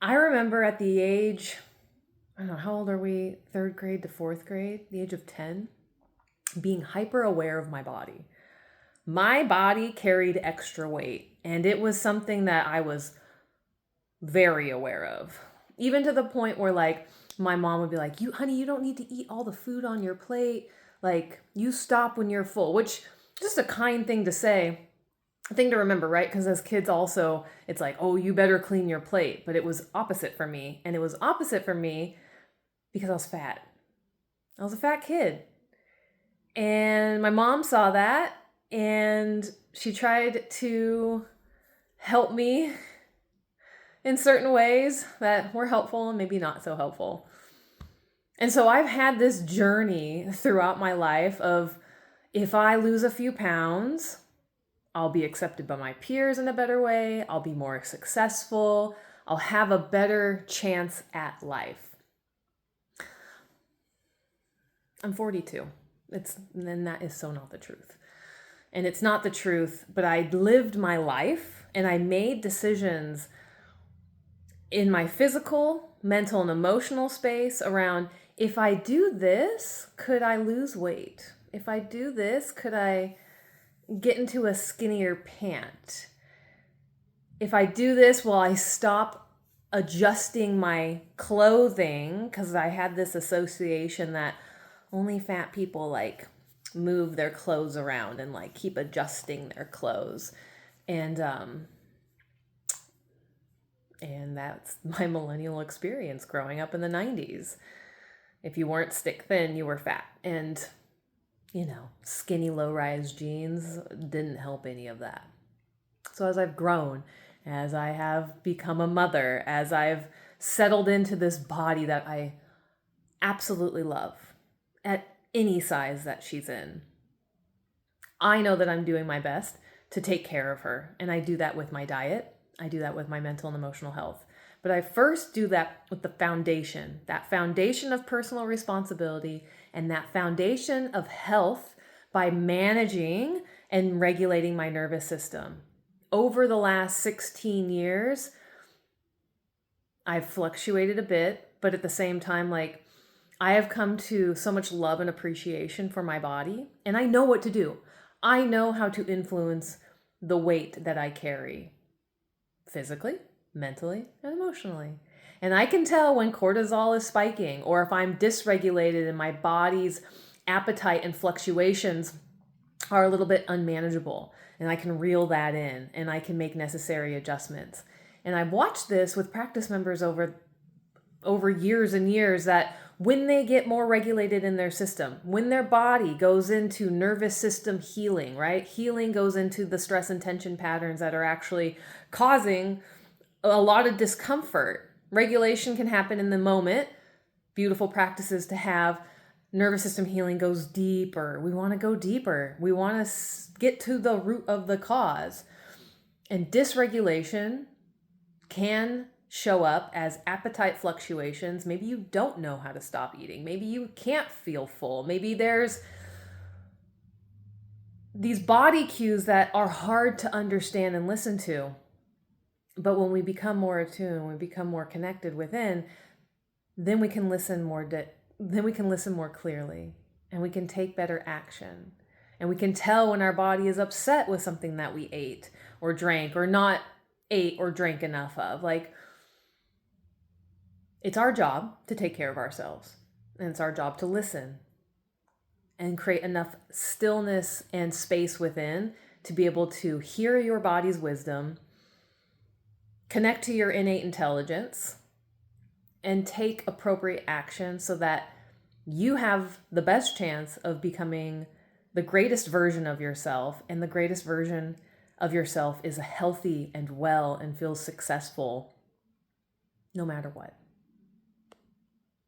I remember at the age, I don't know, how old are we? Third grade to fourth grade, the age of 10, being hyper aware of my body. My body carried extra weight, and it was something that I was very aware of. Even to the point where, like, my mom would be like, honey, you don't need to eat all the food on your plate. Like, you stop when you're full, which just a kind thing to say, a thing to remember, right? Because as kids also, it's like, oh, you better clean your plate. But it was opposite for me. And it was opposite for me because I was fat. I was a fat kid. And my mom saw that and she tried to help me in certain ways that were helpful and maybe not so helpful. And so I've had this journey throughout my life of, if I lose a few pounds, I'll be accepted by my peers in a better way. I'll be more successful. I'll have a better chance at life. I'm 42. And that is so not the truth. And it's not the truth, but I lived my life and I made decisions in my physical, mental, and emotional space around, if I do this, could I lose weight? If I do this, could I get into a skinnier pant? If I do this, will I stop adjusting my clothing? Because I had this association that only fat people like move their clothes around and like keep adjusting their clothes. And that's my millennial experience growing up in the 90s. If you weren't stick thin, you were fat. And, skinny low-rise jeans didn't help any of that. So as I've grown, as I have become a mother, as I've settled into this body that I absolutely love at any size that she's in, I know that I'm doing my best to take care of her. And I do that with my diet. I do that with my mental and emotional health. But I first do that with the foundation, that foundation of personal responsibility and that foundation of health by managing and regulating my nervous system. Over the last 16 years, I've fluctuated a bit, but at the same time, like, I have come to so much love and appreciation for my body, and I know what to do. I know how to influence the weight that I carry physically, mentally, and emotionally. And I can tell when cortisol is spiking or if I'm dysregulated and my body's appetite and fluctuations are a little bit unmanageable. And I can reel that in and I can make necessary adjustments. And I've watched this with practice members over years and years, that when they get more regulated in their system, when their body goes into nervous system healing, right? Healing goes into the stress and tension patterns that are actually causing a lot of discomfort. Regulation can happen in the moment. Beautiful practices to have. Nervous system healing goes deeper. We want to go deeper. We want to get to the root of the cause. And dysregulation can show up as appetite fluctuations. Maybe you don't know how to stop eating. Maybe you can't feel full. Maybe there's these body cues that are hard to understand and listen to. But when we become more attuned, we become more connected within, then we can listen more clearly, and we can take better action. And we can tell when our body is upset with something that we ate or drank or not ate or drank enough of. Like, it's our job to take care of ourselves, and it's our job to listen and create enough stillness and space within to be able to hear your body's wisdom, connect to your innate intelligence, and take appropriate action so that you have the best chance of becoming the greatest version of yourself. And the greatest version of yourself is healthy and well and feels successful no matter what.